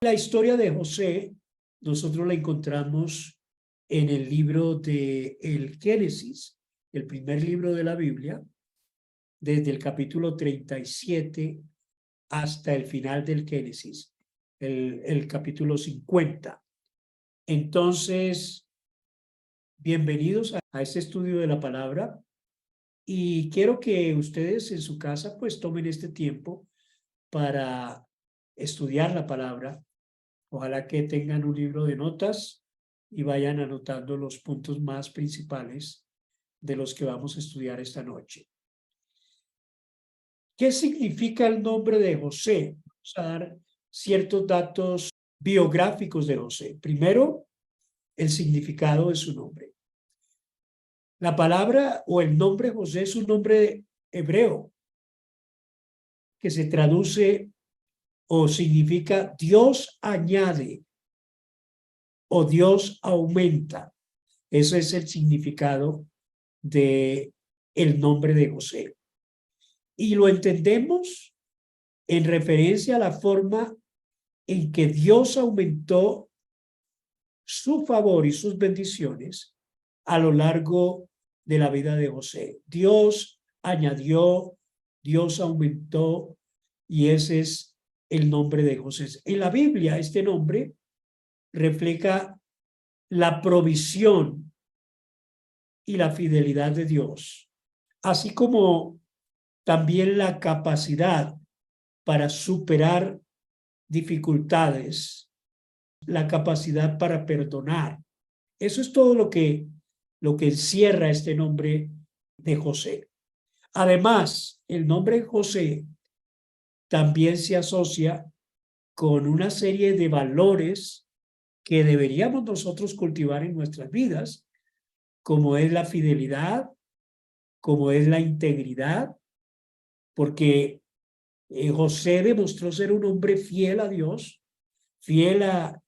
La historia de José, nosotros la encontramos en el libro de el Génesis, el primer libro de la Biblia, desde el capítulo 37 hasta el final del Génesis, el capítulo 50. Entonces, bienvenidos a este estudio de la palabra y quiero que ustedes en su casa pues tomen este tiempo para estudiar la palabra. Ojalá que tengan un libro de notas y vayan anotando los puntos más principales de los que vamos a estudiar esta noche. ¿Qué significa el nombre de José? Vamos a dar ciertos datos biográficos de José. Primero, el significado de su nombre. La palabra o el nombre José es un nombre hebreo que se traduce o significa Dios añade o Dios aumenta. Ese es el significado de el nombre de José. Y lo entendemos en referencia a la forma en que Dios aumentó su favor y sus bendiciones a lo largo de la vida de José. Dios añadió, Dios aumentó, y ese es el nombre de José. En la Biblia, este nombre refleja la provisión y la fidelidad de Dios, así como también la capacidad para superar dificultades, la capacidad para perdonar. Eso es todo lo que encierra este nombre de José. Además, el nombre José también se asocia con una serie de valores que deberíamos nosotros cultivar en nuestras vidas, como es la fidelidad, como es la integridad, porque José demostró ser un hombre fiel a Dios, fiel a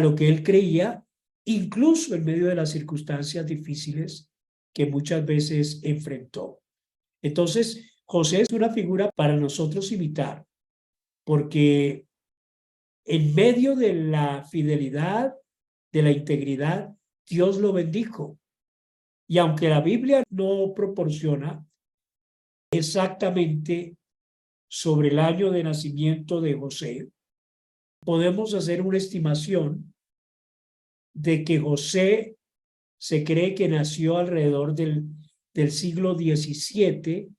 lo que él creía, incluso en medio de las circunstancias difíciles que muchas veces enfrentó. Entonces, José es una figura para nosotros imitar, porque en medio de la fidelidad, de la integridad, Dios lo bendijo. Y aunque la Biblia no proporciona exactamente sobre el año de nacimiento de José, podemos hacer una estimación de que José se cree que nació alrededor del siglo XVII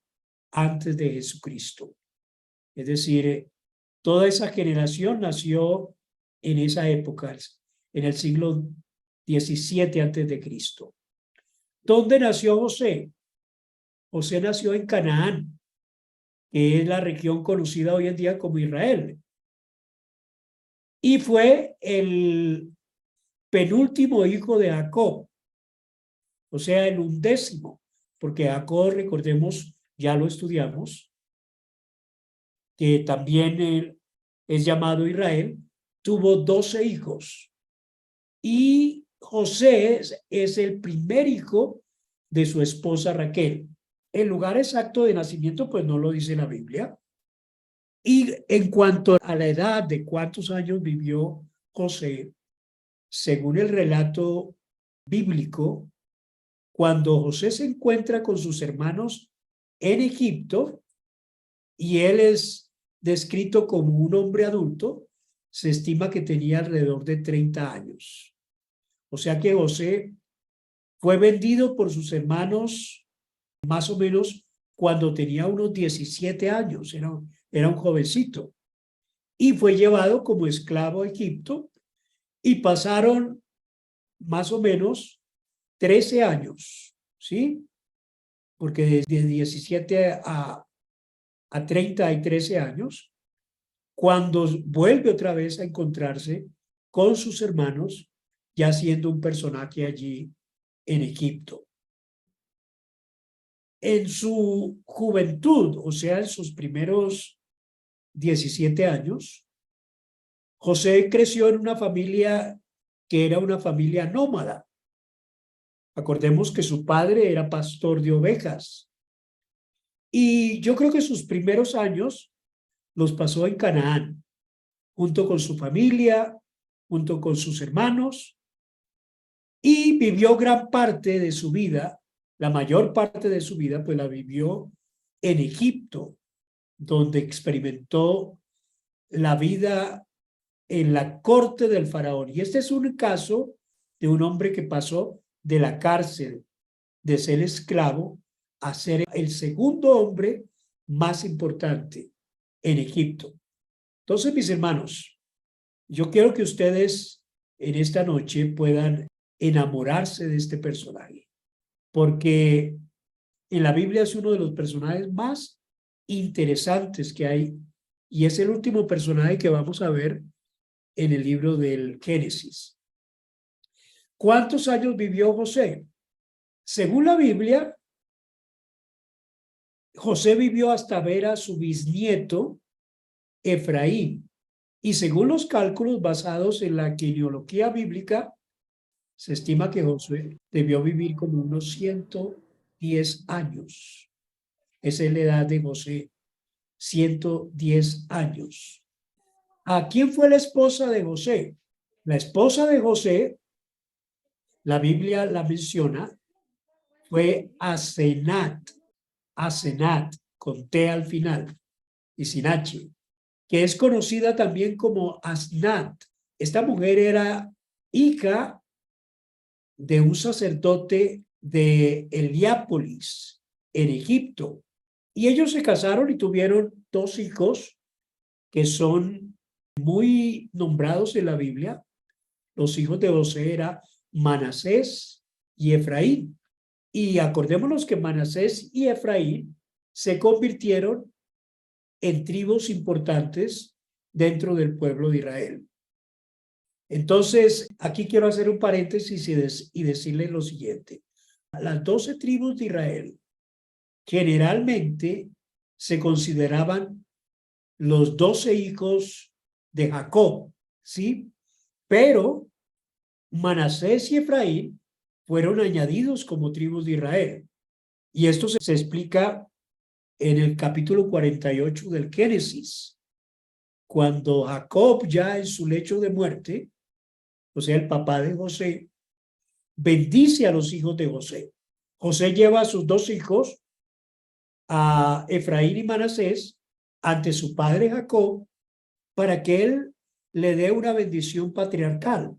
antes de Jesucristo. Es decir, toda esa generación nació en esa época, en el siglo XVII antes de Cristo. ¿Dónde nació José? José nació en Canaán, que es la región conocida hoy en día como Israel. Y fue el penúltimo hijo de Jacob, o sea, el 11º, porque Jacob, recordemos, ya lo estudiamos, que también es llamado Israel, tuvo 12 hijos. Y José es el primer hijo de su esposa Raquel. El lugar exacto de nacimiento, pues no lo dice la Biblia. Y en cuanto a la edad de cuántos años vivió José, según el relato bíblico, cuando José se encuentra con sus hermanos en Egipto y él es descrito como un hombre adulto, se estima que tenía alrededor de 30 años. O sea que José fue vendido por sus hermanos más o menos cuando tenía unos 17 años, era un jovencito, y fue llevado como esclavo a Egipto y pasaron más o menos 13 años, ¿sí? Porque desde 17 a 30 hay 13 años, cuando vuelve otra vez a encontrarse con sus hermanos, ya siendo un personaje allí en Egipto. En su juventud, o sea, en sus primeros 17 años, José creció en una familia que era una familia nómada. Acordemos que su padre era pastor de ovejas. Y yo creo que sus primeros años los pasó en Canaán. junto con su familia, junto con sus hermanos, y vivió gran parte de su vida, la mayor parte de su vida, pues la vivió en Egipto, donde experimentó la vida en la corte del faraón. Y este es un caso de un hombre que pasó de la cárcel, de ser esclavo, a ser el segundo hombre más importante en Egipto. Entonces, mis hermanos, yo quiero que ustedes en esta noche puedan enamorarse de este personaje, porque en la Biblia es uno de los personajes más interesantes que hay y es el último personaje que vamos a ver en el libro del Génesis. ¿Cuántos años vivió José? Según la Biblia, José vivió hasta ver a su bisnieto Efraín. Y según los cálculos basados en la genealogía bíblica, se estima que José debió vivir como unos 110 años. Esa es la edad de José, 110 años. ¿A quién fue la esposa de José? La esposa de José, la Biblia la menciona, fue Asenat, con T al final y sin H, que es conocida también como Asnat. Esta mujer era hija de un sacerdote de Heliópolis, en Egipto, y ellos se casaron y tuvieron dos hijos que son muy nombrados en la Biblia. Los hijos de José eran Manasés y Efraín. Y acordémonos que Manasés y Efraín se convirtieron en tribus importantes dentro del pueblo de Israel. Entonces, aquí quiero hacer un paréntesis y decirles lo siguiente. Las 12 tribus de Israel generalmente se consideraban los 12 hijos de Jacob, ¿sí? Pero Manasés y Efraín fueron añadidos como tribus de Israel. Y esto se explica en el capítulo 48 del Génesis, cuando Jacob, ya en su lecho de muerte, o sea, el papá de José, bendice a los hijos de José. José lleva a sus dos hijos, a Efraín y Manasés, ante su padre Jacob, para que él le dé una bendición patriarcal.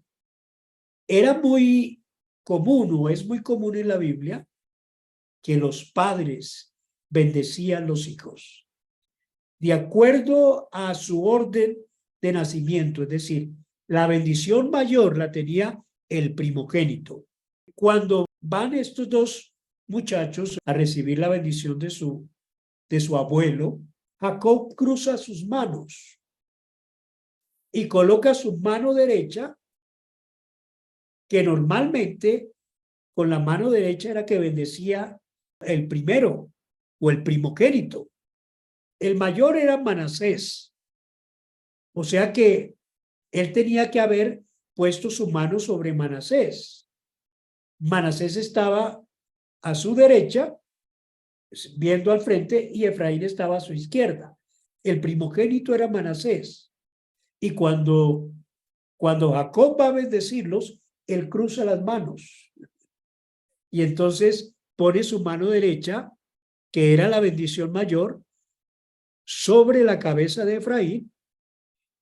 Era muy común, o es muy común en la Biblia, que los padres bendecían los hijos de acuerdo a su orden de nacimiento, es decir, la bendición mayor la tenía el primogénito. Cuando van estos dos muchachos a recibir la bendición de su abuelo, Jacob cruza sus manos y coloca su mano derecha, que normalmente con la mano derecha era que bendecía el primero o el primogénito. El mayor era Manasés, o sea que él tenía que haber puesto su mano sobre Manasés. Manasés estaba a su derecha, viendo al frente, y Efraín estaba a su izquierda. El primogénito era Manasés. Y cuando Jacob va a bendecirlos, él cruza las manos. Y entonces pone su mano derecha, que era la bendición mayor, sobre la cabeza de Efraín,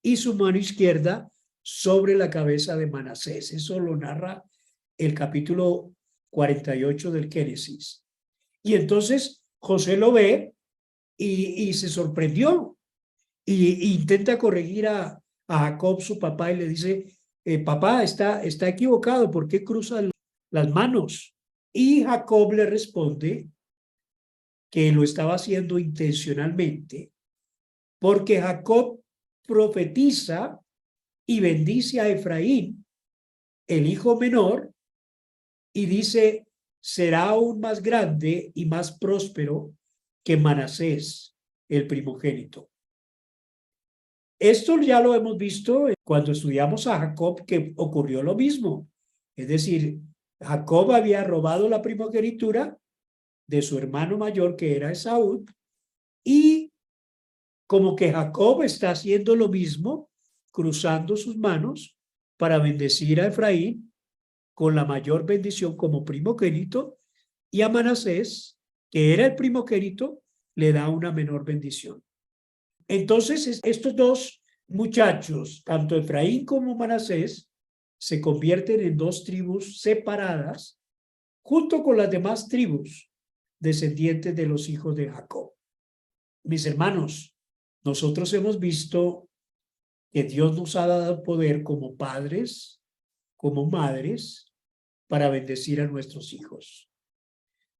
y su mano izquierda sobre la cabeza de Manasés. Eso lo narra el capítulo 48 del Génesis. Y entonces José lo ve y se sorprendió y intenta corregir a Jacob, su papá, y le dice, papá, está equivocado, ¿por qué cruza las manos? Y Jacob le responde que lo estaba haciendo intencionalmente, porque Jacob profetiza y bendice a Efraín, el hijo menor, y dice, será aún más grande y más próspero que Manasés, el primogénito. Esto ya lo hemos visto cuando estudiamos a Jacob, que ocurrió lo mismo. Es decir, Jacob había robado la primogenitura de su hermano mayor, que era Esaú, y como que Jacob está haciendo lo mismo cruzando sus manos para bendecir a Efraín con la mayor bendición como primogénito, y a Manasés, que era el primogénito, le da una menor bendición. Entonces, estos dos muchachos, tanto Efraín como Manasés, se convierten en dos tribus separadas, junto con las demás tribus descendientes de los hijos de Jacob. Mis hermanos, nosotros hemos visto que Dios nos ha dado poder como padres, como madres, para bendecir a nuestros hijos.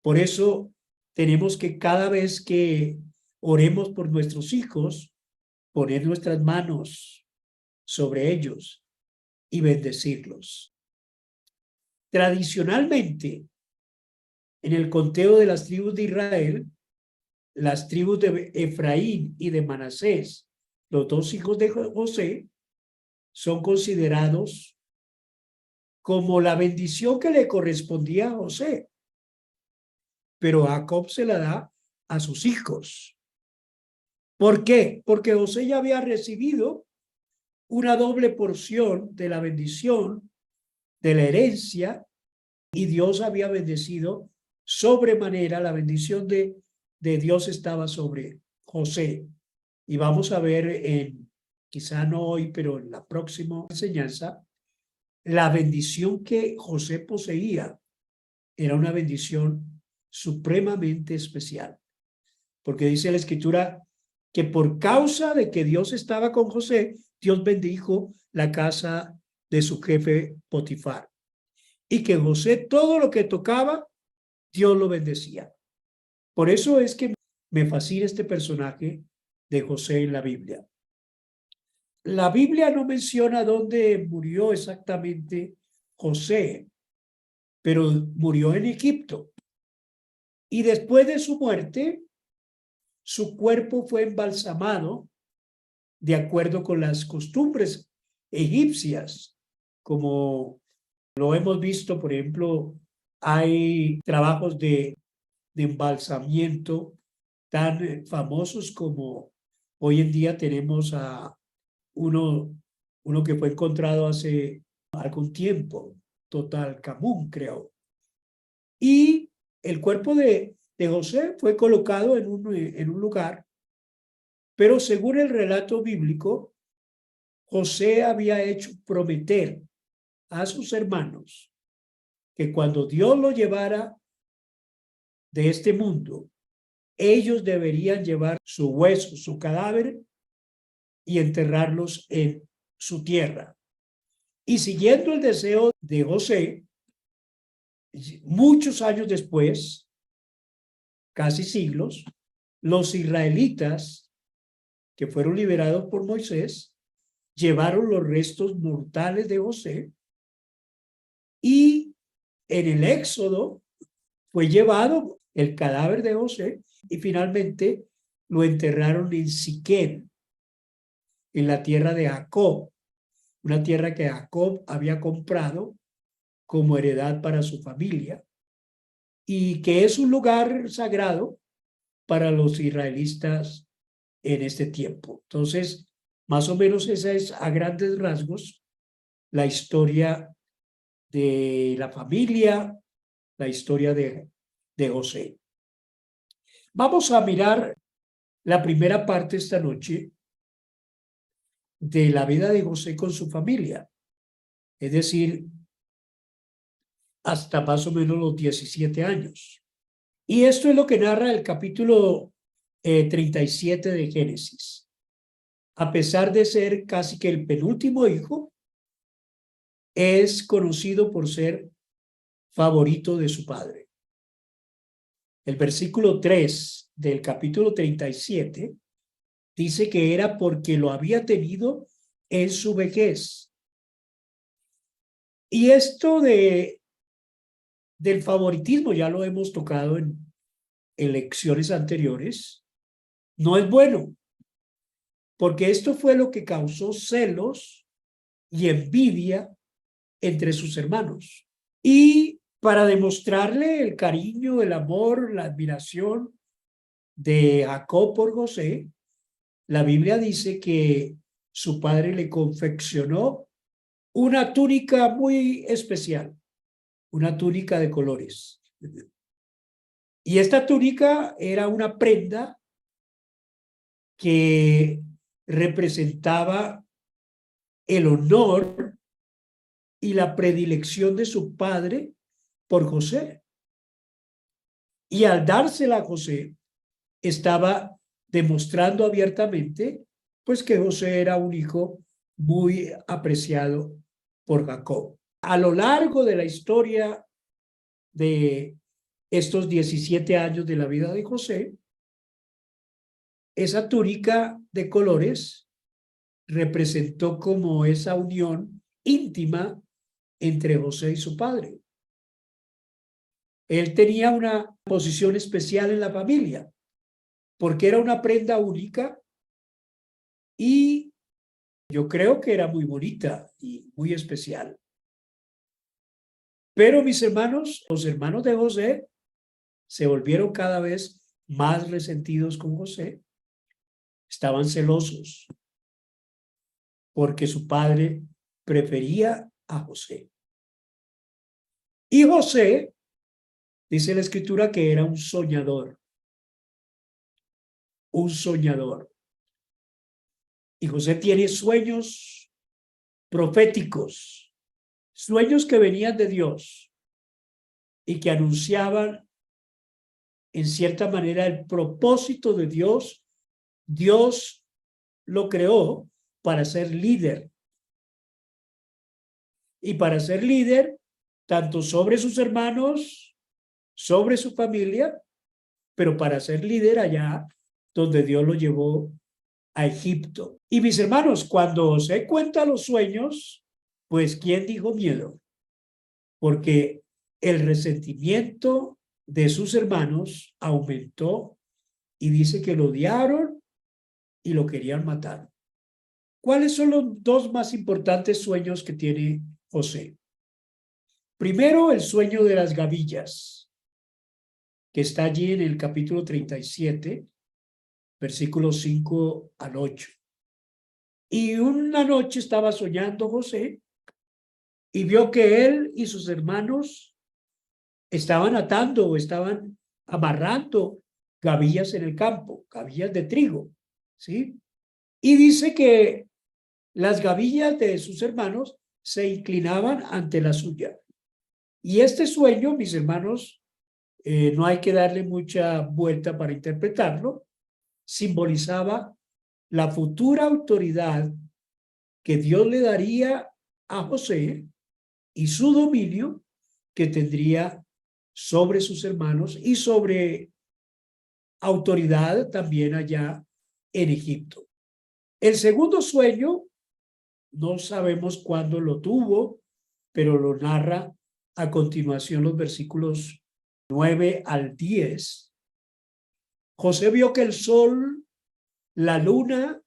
Por eso tenemos que cada vez que oremos por nuestros hijos, poner nuestras manos sobre ellos y bendecirlos. Tradicionalmente, en el conteo de las tribus de Israel, las tribus de Efraín y de Manasés, los dos hijos de José, son considerados como la bendición que le correspondía a José. Pero Jacob se la da a sus hijos. ¿Por qué? Porque José ya había recibido una doble porción de la bendición, de la herencia, y Dios había bendecido sobremanera. La bendición de Dios estaba sobre José. Y vamos a ver, quizá no hoy, pero en la próxima enseñanza, la bendición que José poseía era una bendición supremamente especial. Porque dice la Escritura que por causa de que Dios estaba con José, Dios bendijo la casa de su jefe Potifar. Y que José todo lo que tocaba, Dios lo bendecía. Por eso es que me fascina este personaje de José en la Biblia. La Biblia no menciona dónde murió exactamente José, pero murió en Egipto. Y después de su muerte, su cuerpo fue embalsamado de acuerdo con las costumbres egipcias, como lo hemos visto. Por ejemplo, hay trabajos de embalsamiento tan famosos como hoy en día tenemos a uno que fue encontrado hace algún tiempo, Totalcamón, creo. Y el cuerpo de José fue colocado en un lugar, pero según el relato bíblico, José había hecho prometer a sus hermanos que cuando Dios lo llevara de este mundo, ellos deberían llevar su hueso, su cadáver, y enterrarlos en su tierra. Y siguiendo el deseo de José, muchos años después, casi siglos, los israelitas que fueron liberados por Moisés llevaron los restos mortales de José, y en el Éxodo fue llevado el cadáver de José y finalmente lo enterraron en Siquem, en la tierra de Jacob, una tierra que Jacob había comprado como heredad para su familia y que es un lugar sagrado para los israelitas en este tiempo. Entonces, más o menos esa es a grandes rasgos la historia de la familia, la historia de José. Vamos a mirar la primera parte esta noche de la vida de José con su familia, es decir, hasta más o menos los 17 años. Y esto es lo que narra el capítulo 37 de Génesis. A pesar de ser casi que el penúltimo hijo, es conocido por ser favorito de su padre. El versículo 3 del capítulo 37 dice que era porque lo había tenido en su vejez. Y esto del favoritismo ya lo hemos tocado en lecciones anteriores. No es bueno, porque esto fue lo que causó celos y envidia entre sus hermanos. Y para demostrarle el cariño, el amor, la admiración de Jacob por José, la Biblia dice que su padre le confeccionó una túnica muy especial, una túnica de colores. Y esta túnica era una prenda que representaba el honor y la predilección de su padre por José. Y al dársela a José, estaba demostrando abiertamente, pues, que José era un hijo muy apreciado por Jacob. A lo largo de la historia de estos 17 años de la vida de José, esa túnica de colores representó como esa unión íntima entre José y su padre. Él tenía una posición especial en la familia, porque era una prenda única y yo creo que era muy bonita y muy especial. Pero mis hermanos, los hermanos de José, se volvieron cada vez más resentidos con José. Estaban celosos porque su padre prefería a José. Y José, dice la escritura, que era un soñador. Un soñador. Y José tiene sueños proféticos, sueños que venían de Dios y que anunciaban en cierta manera el propósito de Dios. Dios lo creó para ser líder. Y para ser líder, tanto sobre sus hermanos, sobre su familia, pero para ser líder allá donde Dios lo llevó a Egipto. Y mis hermanos, cuando se cuenta los sueños, pues ¿quién dijo miedo? Porque el resentimiento de sus hermanos aumentó y dice que lo odiaron y lo querían matar. ¿Cuáles son los dos más importantes sueños que tiene José? Primero, el sueño de las gavillas, que está allí en el capítulo 37, versículos 5 al 8. Y una noche estaba soñando José y vio que él y sus hermanos estaban atando o estaban amarrando gavillas en el campo, gavillas de trigo, ¿sí? Y dice que las gavillas de sus hermanos se inclinaban ante la suya. Y este sueño, mis hermanos, no hay que darle mucha vuelta para interpretarlo, simbolizaba la futura autoridad que Dios le daría a José y su dominio que tendría sobre sus hermanos y sobre autoridad también allá en Egipto. El segundo sueño, no sabemos cuándo lo tuvo, pero lo narra a continuación los versículos 9 al 10. José vio que el sol, la luna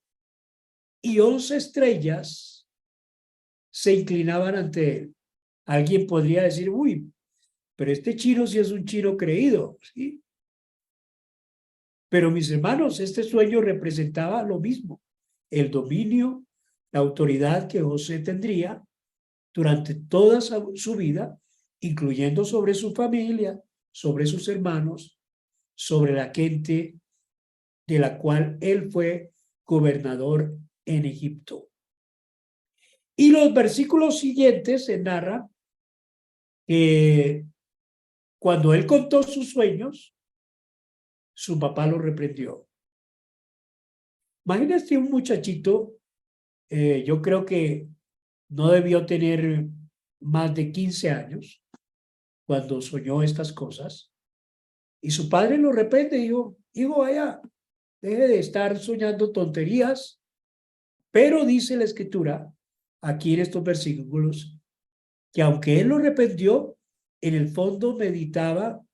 y 11 estrellas se inclinaban ante él. Alguien podría decir, uy, pero este chino sí es un chino creído, ¿sí? Pero mis hermanos, este sueño representaba lo mismo, el dominio, la autoridad que José tendría durante toda su vida, incluyendo sobre su familia, sobre sus hermanos, sobre la gente de la cual él fue gobernador en Egipto. Y los versículos siguientes se narra que cuando él contó sus sueños, su papá lo reprendió. Imagínate un muchachito, yo creo que no debió tener más de 15 años cuando soñó estas cosas. Y su padre lo reprende y dijo, hijo, vaya, deje de estar soñando tonterías. Pero dice la escritura, aquí en estos versículos, que aunque él lo reprendió, en el fondo meditaba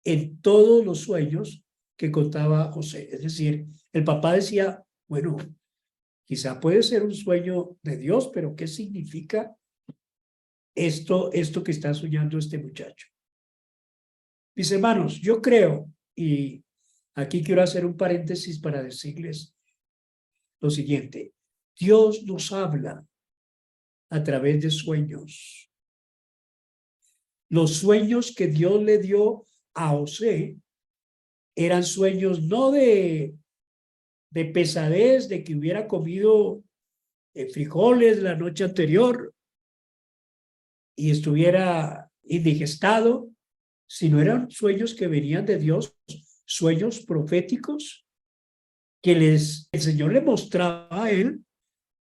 en todos los sueños que contaba José. Es decir, el papá decía, bueno, quizá puede ser un sueño de Dios, pero ¿qué significa esto que está soñando este muchacho? Mis hermanos, yo creo, y aquí quiero hacer un paréntesis para decirles lo siguiente, Dios nos habla a través de sueños. Los sueños que Dios le dio a José eran sueños no de pesadez, de que hubiera comido frijoles la noche anterior y estuviera indigestado, sino eran sueños que venían de Dios, sueños proféticos que el Señor le mostraba a él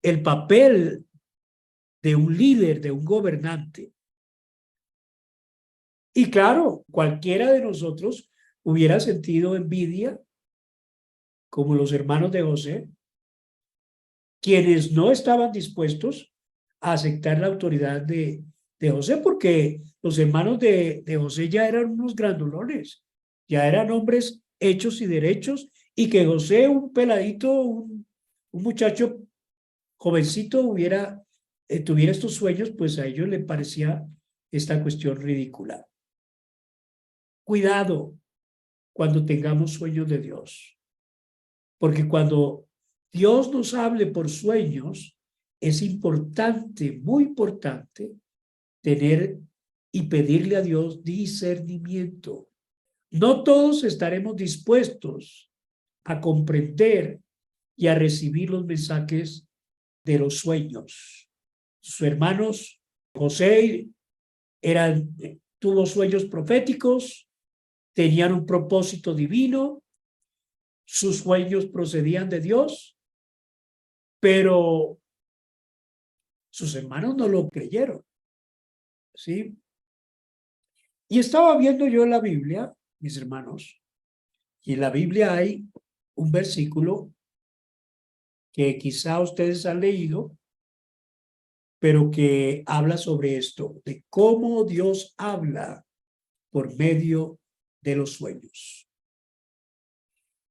el papel de un líder, de un gobernante. Y claro, cualquiera de nosotros hubiera sentido envidia, como los hermanos de José, quienes no estaban dispuestos a aceptar la autoridad de José, porque los hermanos de José ya eran unos grandulones, ya eran hombres hechos y derechos, y que José, un peladito, un muchacho jovencito, tuviera estos sueños, pues a ellos les parecía esta cuestión ridícula. Cuidado cuando tengamos sueños de Dios, porque cuando Dios nos hable por sueños, es importante, muy importante, tener y pedirle a Dios discernimiento. No todos estaremos dispuestos a comprender y a recibir los mensajes de los sueños. Sus hermanos, José, tuvo sueños proféticos, tenían un propósito divino, sus sueños procedían de Dios, pero sus hermanos no lo creyeron, ¿sí? Y estaba viendo yo en la Biblia, mis hermanos, y en la Biblia hay un versículo que quizá ustedes han leído, pero que habla sobre esto, de cómo Dios habla por medio de los sueños.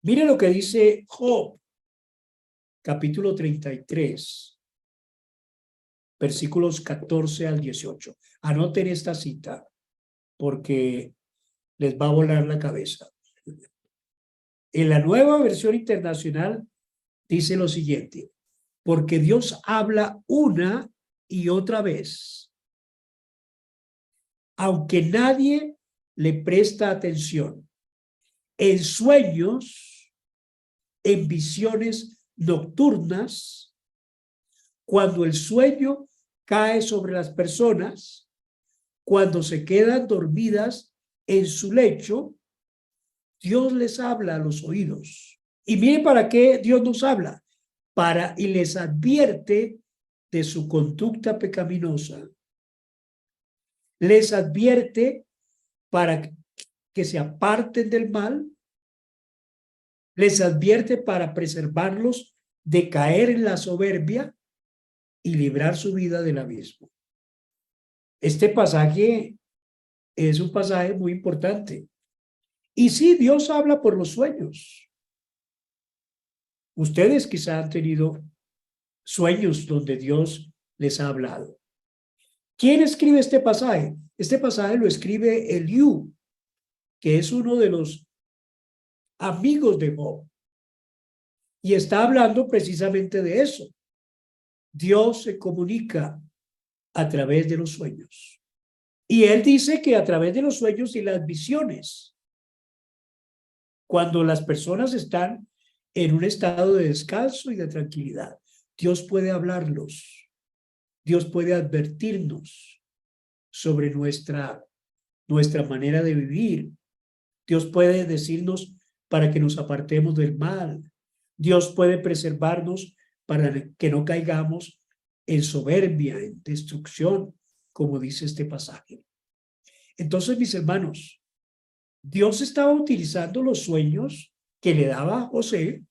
Mire lo que dice Job, capítulo 33, versículos 14 al 18. Anoten esta cita porque les va a volar la cabeza. En la Nueva Versión Internacional dice lo siguiente: porque Dios habla una y otra vez, aunque nadie le presta atención, en sueños, en visiones nocturnas, cuando el sueño cae sobre las personas, cuando se quedan dormidas en su lecho, Dios les habla a los oídos. Y miren para qué Dios nos habla. Y les advierte de su conducta pecaminosa. Les advierte para que se aparten del mal. Les advierte para preservarlos de caer en la soberbia y librar su vida del abismo. Este pasaje es un pasaje muy importante. Y sí, Dios habla por los sueños. Ustedes quizá han tenido sueños donde Dios les ha hablado. ¿Quién escribe este pasaje? Este pasaje lo escribe Eliú, que es uno de los amigos de Job. Y está hablando precisamente de eso. Dios se comunica a través de los sueños. Y él dice que a través de los sueños y las visiones, cuando las personas están en un estado de descanso y de tranquilidad, Dios puede hablarlos. Dios puede advertirnos sobre nuestra manera de vivir. Dios puede decirnos para que nos apartemos del mal. Dios puede preservarnos para que no caigamos en soberbia, en destrucción, como dice este pasaje. Entonces, mis hermanos, Dios estaba utilizando los sueños que le daba a José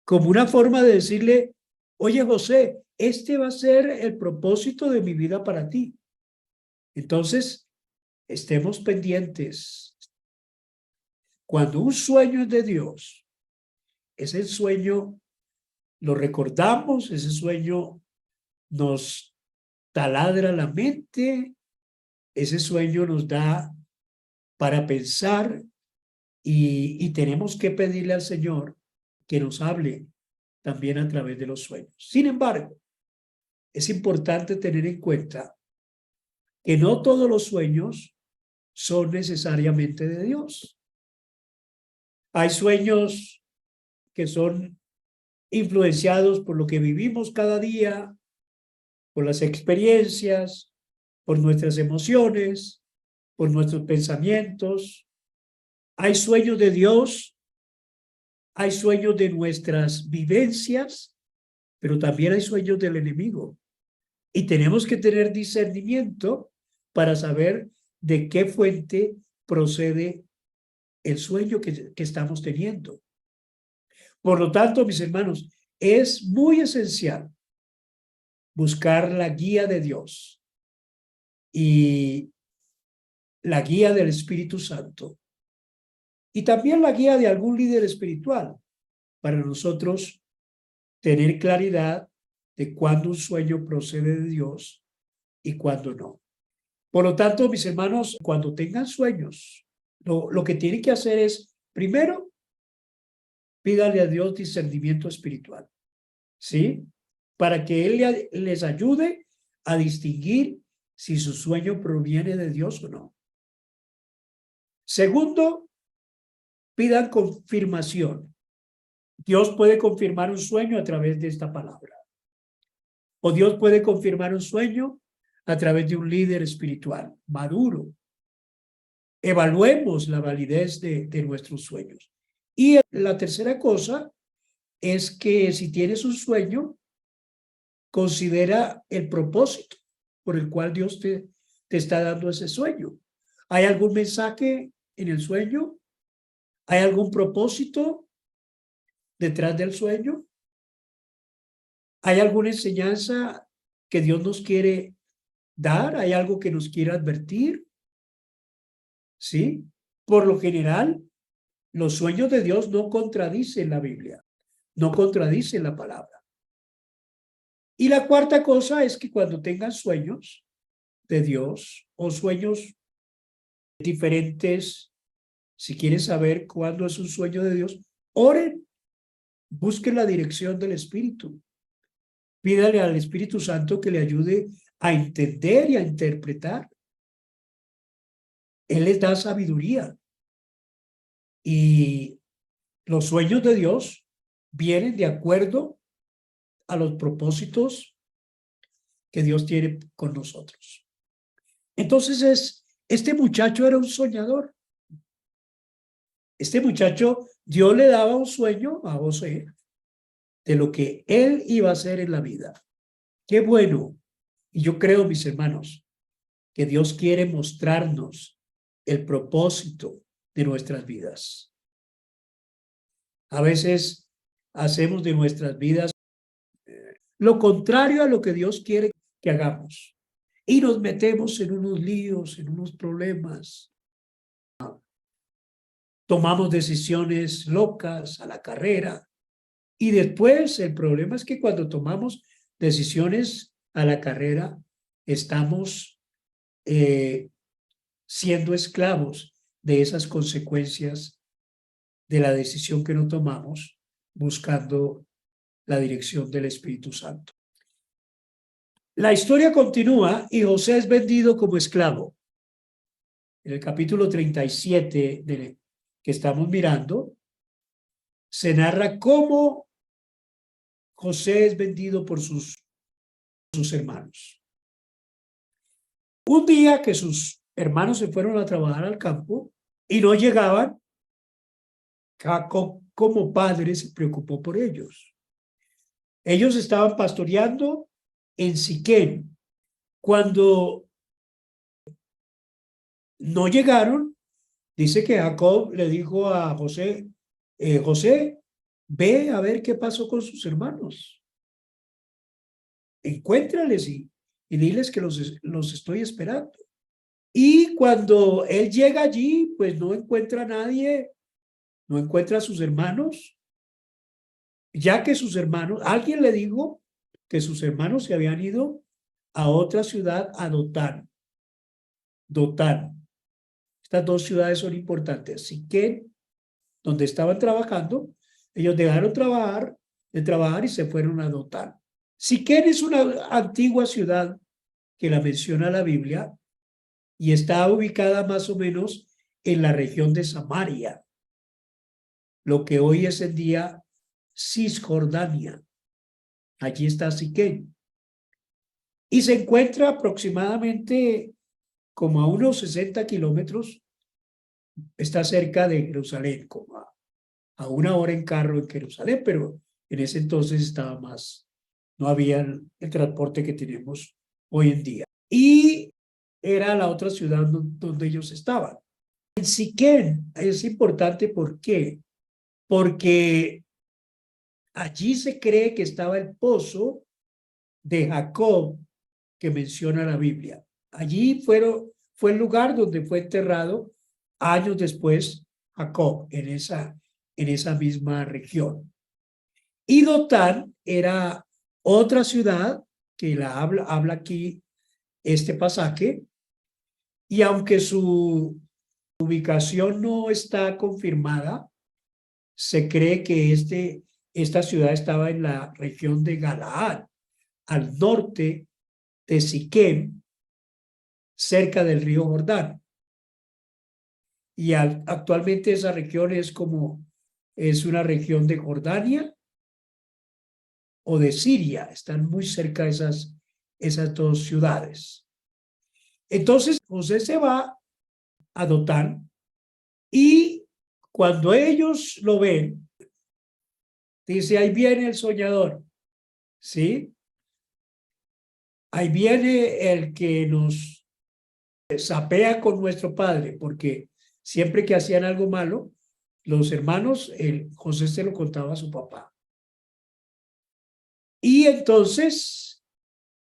como una forma de decirle: oye, José, este va a ser el propósito de mi vida para ti. Entonces, estemos pendientes. Cuando un sueño es de Dios, ese sueño lo recordamos, ese sueño nos taladra la mente, ese sueño nos da para pensar y tenemos que pedirle al Señor que nos hable también a través de los sueños. Sin embargo, es importante tener en cuenta que no todos los sueños son necesariamente de Dios. Hay sueños que son influenciados por lo que vivimos cada día, por las experiencias, por nuestras emociones, por nuestros pensamientos. Hay sueños de Dios, hay sueños de nuestras vivencias, pero también hay sueños del enemigo. Y tenemos que tener discernimiento para saber de qué fuente procede el sueño que estamos teniendo. Por lo tanto, mis hermanos, es muy esencial buscar la guía de Dios y la guía del Espíritu Santo y también la guía de algún líder espiritual para nosotros tener claridad de cuándo un sueño procede de Dios y cuándo no. Por lo tanto, mis hermanos, cuando tengan sueños, lo que tienen que hacer es, primero, pídale a Dios discernimiento espiritual, ¿sí? Para que Él les ayude a distinguir si su sueño proviene de Dios o no. Segundo, pidan confirmación. Dios puede confirmar un sueño a través de esta palabra. O Dios puede confirmar un sueño a través de un líder espiritual maduro. Evaluemos la validez de nuestros sueños. Y la tercera cosa es que si tienes un sueño, considera el propósito por el cual Dios te está dando ese sueño. ¿Hay algún mensaje en el sueño? ¿Hay algún propósito detrás del sueño? ¿Hay alguna enseñanza que Dios nos quiere dar? ¿Hay algo que nos quiere advertir? ¿Sí? Por lo general, los sueños de Dios no contradicen la Biblia, no contradicen la palabra. Y la cuarta cosa es que cuando tengan sueños de Dios o sueños diferentes, si quieren saber cuándo es un sueño de Dios, oren, busquen la dirección del Espíritu. Pídale al Espíritu Santo que le ayude a entender y a interpretar. Él les da sabiduría. Y los sueños de Dios vienen de acuerdo a los propósitos que Dios tiene con nosotros. Entonces, este muchacho era un soñador. Este muchacho, Dios le daba un sueño a José de lo que él iba a hacer en la vida. Qué bueno. Y yo creo, mis hermanos, que Dios quiere mostrarnos el propósito de nuestras vidas. A veces hacemos de nuestras vidas lo contrario a lo que Dios quiere que hagamos. Y nos metemos en unos líos, en unos problemas. Tomamos decisiones locas a la carrera. Y después el problema es que cuando tomamos decisiones a la carrera, estamos siendo esclavos de esas consecuencias de la decisión que no tomamos, buscando la dirección del Espíritu Santo. La historia continúa y José es vendido como esclavo. En el capítulo 37 que estamos mirando, se narra cómo José es vendido por sus hermanos. Un día que sus hermanos se fueron a trabajar al campo y no llegaban, Jacob como padre se preocupó por ellos. Ellos estaban pastoreando en Siquén. Cuando no llegaron, dice que Jacob le dijo a José, José, ve a ver qué pasó con sus hermanos. Encuéntrales y diles que los estoy esperando. Y cuando él llega allí, pues no encuentra a nadie, no encuentra a sus hermanos, ya que sus hermanos, alguien le dijo que sus hermanos se habían ido a otra ciudad, a Dotán. Dotán. Estas dos ciudades son importantes. Siquén, donde estaban trabajando, ellos dejaron trabajar, de trabajar y se fueron a Dotán. Siquén es una antigua ciudad que la menciona la Biblia y está ubicada más o menos en la región de Samaria, lo que hoy es en día Cisjordania. Allí está Siquén. Y se encuentra aproximadamente como a unos 60 kilómetros, está cerca de Jerusalén, como a 1 hora en carro en Jerusalén, pero en ese entonces estaba más, no había el transporte que tenemos hoy en día. Y era la otra ciudad donde ellos estaban. En Siquén es importante, ¿por qué? Porque allí se cree que estaba el pozo de Jacob que menciona la Biblia. Allí fue el lugar donde fue enterrado años después Jacob, en esa misma región. Y Dotán era otra ciudad que habla aquí este pasaje, y aunque su ubicación no está confirmada, se cree que esta ciudad estaba en la región de Galaad, al norte de Siquem, cerca del río Jordán. Y actualmente esa región es una región de Jordania o de Siria. Están muy cerca esas dos ciudades. Entonces José se va a Dotán y cuando ellos lo ven, dice, ahí viene el soñador, ¿sí? Ahí viene el que nos sapea con nuestro padre, porque siempre que hacían algo malo, los hermanos, José se lo contaba a su papá. Y entonces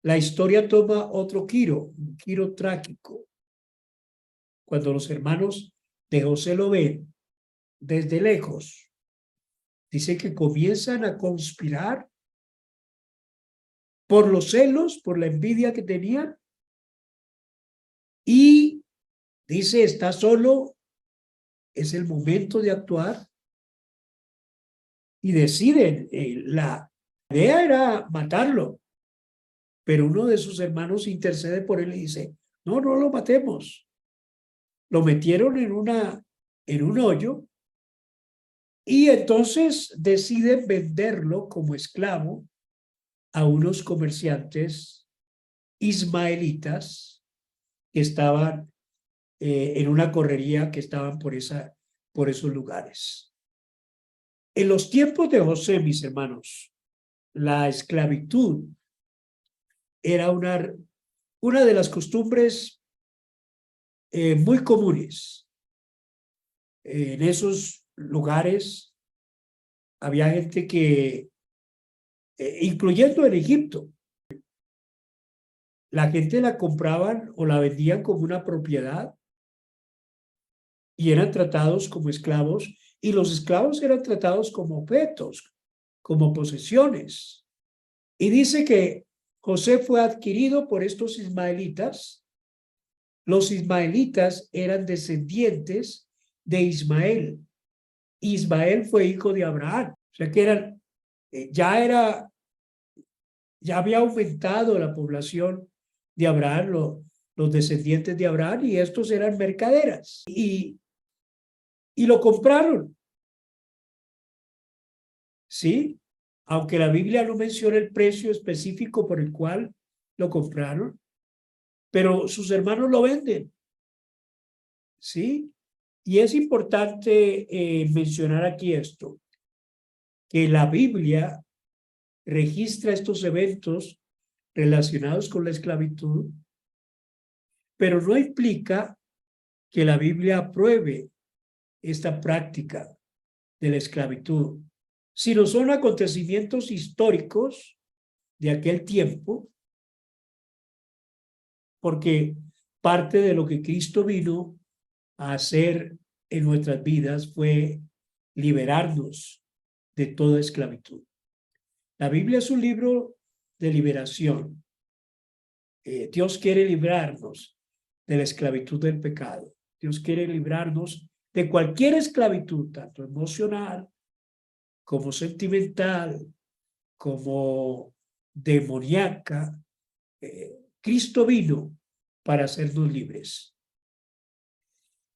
la historia toma otro giro, un giro trágico. Cuando los hermanos de José lo ven desde lejos, dice que comienzan a conspirar por los celos, por la envidia que tenían, y dice, está solo, es el momento de actuar, y deciden, la idea era matarlo, pero uno de sus hermanos intercede por él y dice, no lo matemos. Lo metieron en un hoyo y entonces deciden venderlo como esclavo a unos comerciantes ismaelitas que estaban en una correría, que estaban por esos lugares. En los tiempos de José, mis hermanos, la esclavitud era una de las costumbres muy comunes. En esos lugares había gente que, incluyendo en Egipto, la gente la compraban o la vendían como una propiedad y eran tratados como esclavos, y los esclavos eran tratados como objetos, como posesiones. Y dice que José fue adquirido por estos ismaelitas. Los ismaelitas eran descendientes de Ismael. Ismael fue hijo de Abraham. O sea que ya había aumentado la población de Abraham, los descendientes de Abraham, y estos eran mercaderas. Y lo compraron. ¿Sí? Aunque la Biblia no menciona el precio específico por el cual lo compraron, pero sus hermanos lo venden. ¿Sí? Y es importante mencionar aquí esto, que la Biblia registra estos eventos relacionados con la esclavitud, pero no implica que la Biblia apruebe esta práctica de la esclavitud, sino son acontecimientos históricos de aquel tiempo, porque parte de lo que Cristo vino a hacer en nuestras vidas fue liberarnos de toda esclavitud. La Biblia es un libro de liberación. Dios quiere librarnos de la esclavitud del pecado. Dios quiere librarnos de cualquier esclavitud, tanto emocional como sentimental, como demoníaca, Cristo vino para hacernos libres.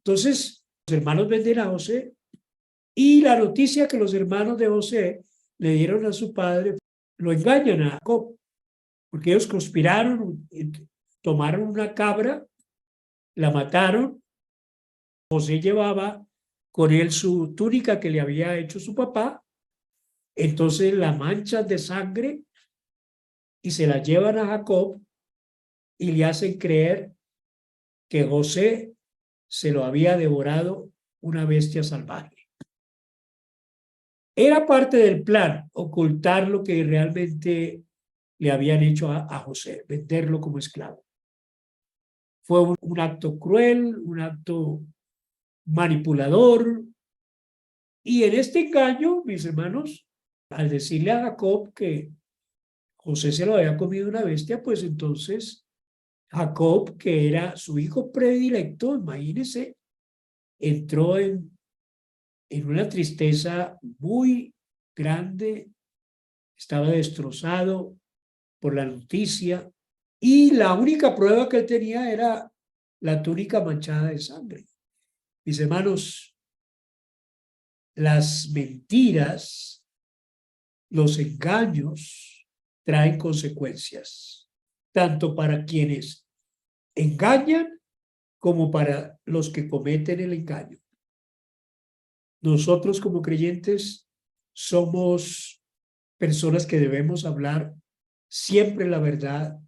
Entonces, los hermanos venden a José y la noticia que los hermanos de José le dieron a su padre, lo engañan a Jacob, porque ellos conspiraron, tomaron una cabra, la mataron. José llevaba con él su túnica que le había hecho su papá, entonces la manchan de sangre y se la llevan a Jacob y le hacen creer que José se lo había devorado una bestia salvaje. Era parte del plan ocultar lo que realmente le habían hecho a José, venderlo como esclavo. Fue un acto cruel, un acto manipulador. Y en este engaño, mis hermanos, al decirle a Jacob que José se lo había comido una bestia, pues entonces Jacob, que era su hijo predilecto, imagínense, entró en una tristeza muy grande, estaba destrozado por la noticia y la única prueba que él tenía era la túnica manchada de sangre. Mis hermanos, las mentiras, los engaños traen consecuencias, tanto para quienes engañan como para los que cometen el engaño. Nosotros como creyentes somos personas que debemos hablar siempre la verdad,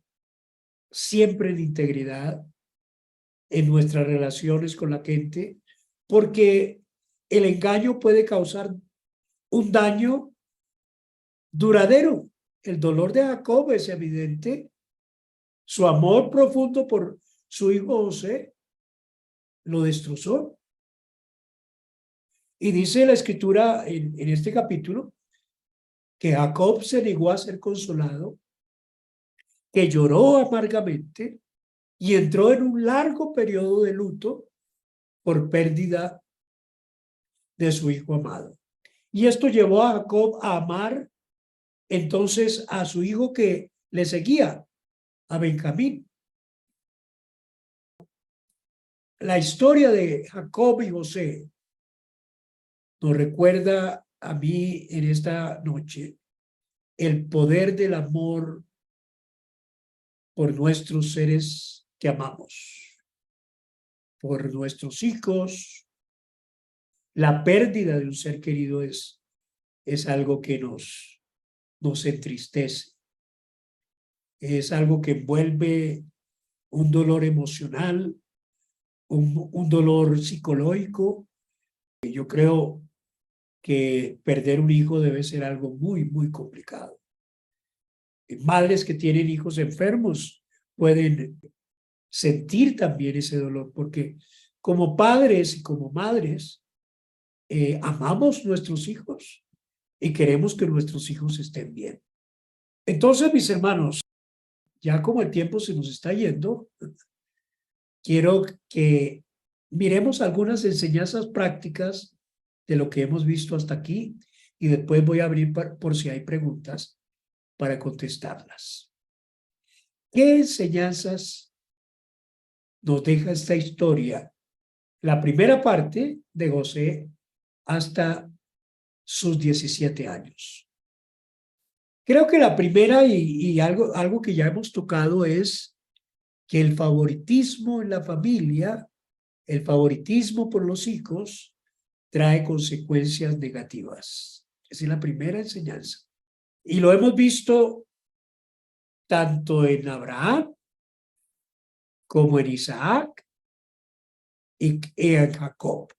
siempre en integridad en nuestras relaciones con la gente, porque el engaño puede causar un daño duradero. El dolor de Jacob es evidente, su amor profundo por su hijo José lo destrozó. Y dice la escritura en este capítulo que Jacob se negó a ser consolado, que lloró amargamente y entró en un largo periodo de luto por pérdida de su hijo amado. Y esto llevó a Jacob a amar entonces a su hijo que le seguía, a Benjamín. La historia de Jacob y José nos recuerda a mí en esta noche el poder del amor por nuestros seres que amamos, por nuestros hijos. La pérdida de un ser querido es algo que nos entristece. Es algo que envuelve un dolor emocional, un dolor psicológico. Yo creo que perder un hijo debe ser algo muy, muy complicado. Madres que tienen hijos enfermos pueden sentir también ese dolor, porque como padres y como madres, amamos nuestros hijos y queremos que nuestros hijos estén bien. Entonces, mis hermanos, ya como el tiempo se nos está yendo, quiero que miremos algunas enseñanzas prácticas de lo que hemos visto hasta aquí y después voy a abrir por si hay preguntas para contestarlas. ¿Qué enseñanzas nos deja esta historia? La primera parte de José hasta sus 17 años. Creo que la primera y algo que ya hemos tocado es que el favoritismo en la familia, el favoritismo por los hijos, trae consecuencias negativas. Esa es la primera enseñanza. Y lo hemos visto tanto en Abraham como en Isaac y en Jacob.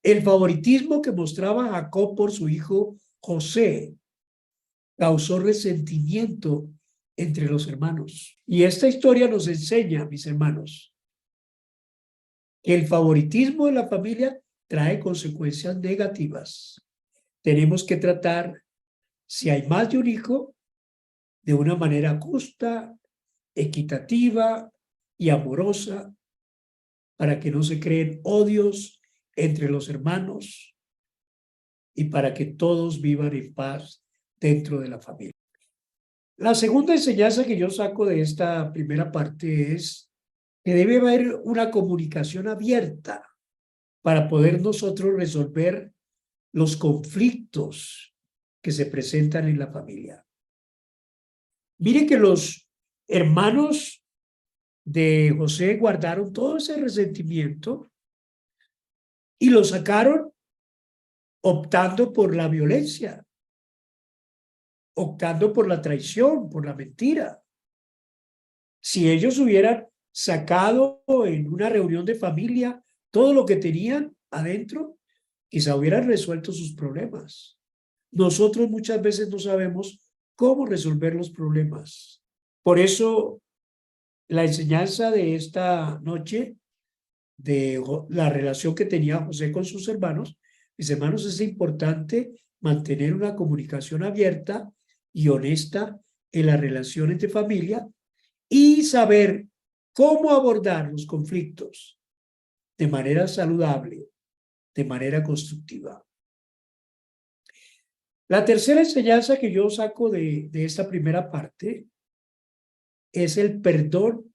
El favoritismo que mostraba Jacob por su hijo José causó resentimiento entre los hermanos. Y esta historia nos enseña, mis hermanos, que el favoritismo de la familia trae consecuencias negativas. Tenemos que tratar, si hay más de un hijo, de una manera justa, equitativa y amorosa, para que no se creen odios entre los hermanos y para que todos vivan en paz dentro de la familia. La segunda enseñanza que yo saco de esta primera parte es que debe haber una comunicación abierta para poder nosotros resolver los conflictos que se presentan en la familia. Mire que los hermanos de José guardaron todo ese resentimiento y lo sacaron optando por la violencia, optando por la traición, por la mentira. Si ellos hubieran sacado en una reunión de familia todo lo que tenían adentro, quizá hubieran resuelto sus problemas. Nosotros muchas veces no sabemos cómo resolver los problemas. Por eso, la enseñanza de esta noche, de la relación que tenía José con sus hermanos, mis hermanos, es importante mantener una comunicación abierta y honesta en las relaciones de familia y saber cómo abordar los conflictos de manera saludable, de manera constructiva. La tercera enseñanza que yo saco de esta primera parte es el perdón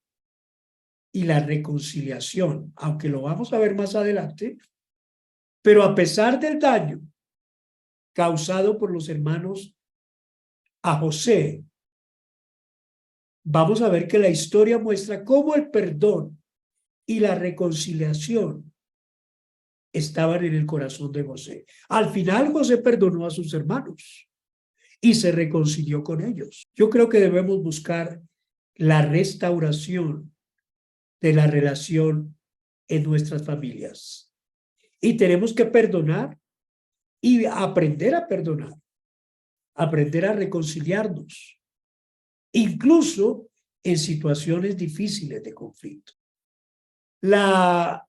y la reconciliación, aunque lo vamos a ver más adelante, pero a pesar del daño causado por los hermanos a José, vamos a ver que la historia muestra cómo el perdón y la reconciliación estaban en el corazón de José. Al final, José perdonó a sus hermanos y se reconcilió con ellos. Yo creo que debemos buscar la restauración de la relación en nuestras familias. Y tenemos que perdonar y aprender a perdonar, aprender a reconciliarnos, incluso en situaciones difíciles de conflicto. ¿Cuál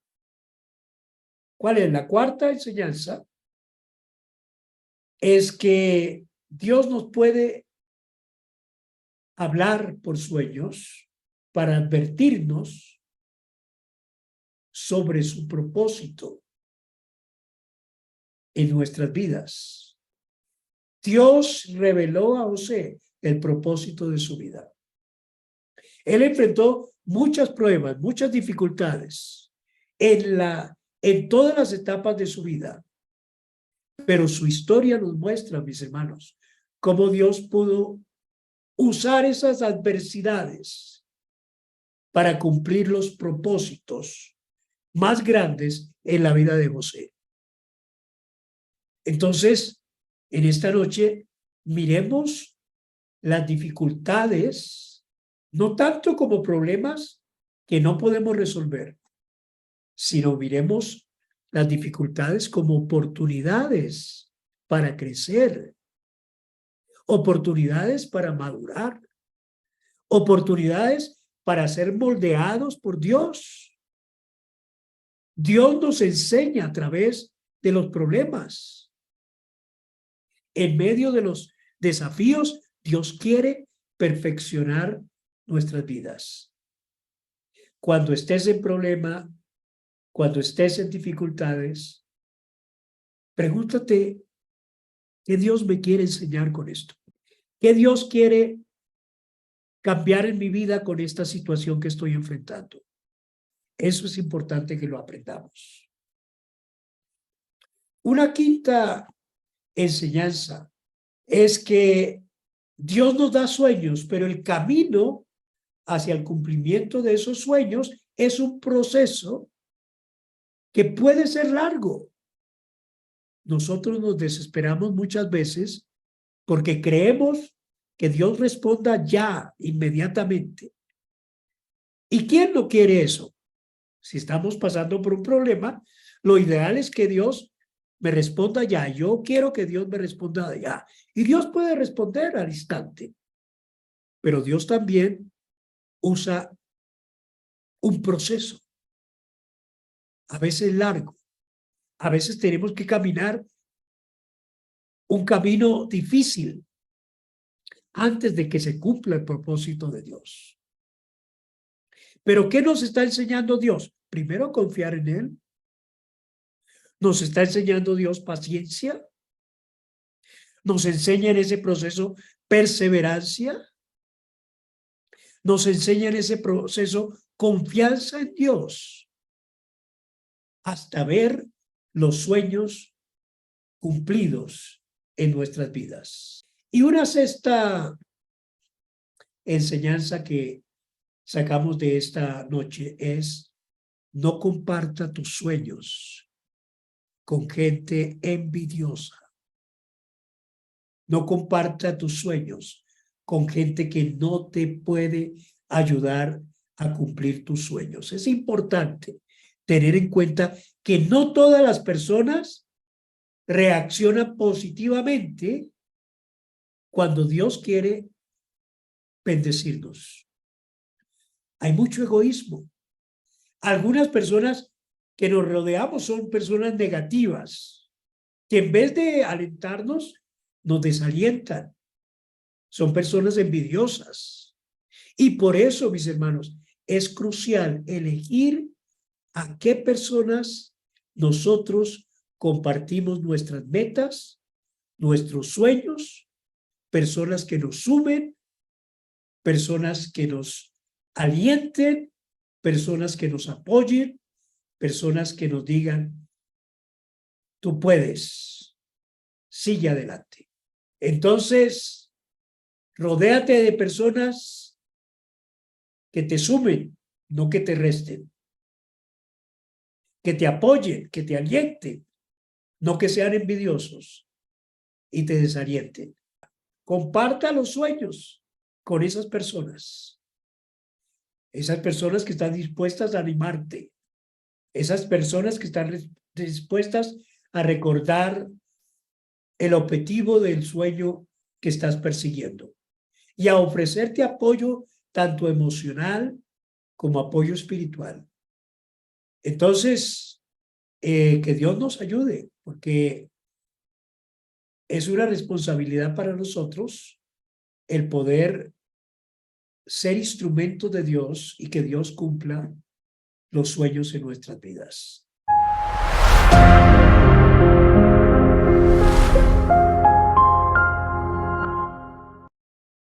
es la cuarta enseñanza? Es que Dios nos puede hablar por sueños para advertirnos sobre su propósito en nuestras vidas. Dios reveló a José el propósito de su vida. Él enfrentó muchas pruebas, muchas dificultades en todas las etapas de su vida. Pero su historia nos muestra, mis hermanos, cómo Dios pudo usar esas adversidades para cumplir los propósitos más grandes en la vida de José. Entonces, en esta noche, miremos las dificultades, no tanto como problemas que no podemos resolver, sino miremos las dificultades como oportunidades para crecer, oportunidades para madurar, oportunidades para ser moldeados por Dios. Dios nos enseña a través de los problemas. En medio de los desafíos, Dios quiere perfeccionar nuestras vidas. Cuando estés en problema, cuando estés en dificultades, pregúntate, ¿qué Dios me quiere enseñar con esto? ¿Qué Dios quiere cambiar en mi vida con esta situación que estoy enfrentando? Eso es importante que lo aprendamos. Una quinta enseñanza es que Dios nos da sueños, pero el camino hacia el cumplimiento de esos sueños es un proceso que puede ser largo. Nosotros nos desesperamos muchas veces porque creemos que Dios responda ya, inmediatamente. ¿Y quién no quiere eso? Si estamos pasando por un problema, lo ideal es que Dios me responda ya. Yo quiero que Dios me responda ya. Y Dios puede responder al instante. Pero Dios también usa un proceso, a veces largo. A veces tenemos que caminar un camino difícil antes de que se cumpla el propósito de Dios. Pero ¿qué nos está enseñando Dios? Primero, confiar en Él. Nos está enseñando Dios paciencia. nos enseña en ese proceso perseverancia, nos enseña en ese proceso confianza en Dios, hasta ver los sueños cumplidos en nuestras vidas. Y una sexta enseñanza que sacamos de esta noche es: no comparta tus sueños con gente envidiosa. No comparta tus sueños con gente que no te puede ayudar a cumplir tus sueños. Es importante tener en cuenta que no todas las personas reaccionan positivamente cuando Dios quiere bendecirnos. Hay mucho egoísmo. Algunas personas que nos rodeamos son personas negativas, que en vez de alentarnos, nos desalientan. Son personas envidiosas. Y por eso, mis hermanos, es crucial elegir a qué personas nosotros compartimos nuestras metas, nuestros sueños, personas que nos sumen, personas que nos alienten, personas que nos apoyen, personas que nos digan: tú puedes, sigue adelante. Entonces, rodéate de personas que te sumen, no que te resten, que te apoyen, que te alienten, no que sean envidiosos y te desalienten. Comparta los sueños con esas personas que están dispuestas a animarte, esas personas que están dispuestas a recordar el objetivo del sueño que estás persiguiendo y a ofrecerte apoyo tanto emocional como apoyo espiritual. Entonces, que Dios nos ayude, porque es una responsabilidad para nosotros el poder ser instrumentos de Dios y que Dios cumpla los sueños en nuestras vidas.